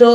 2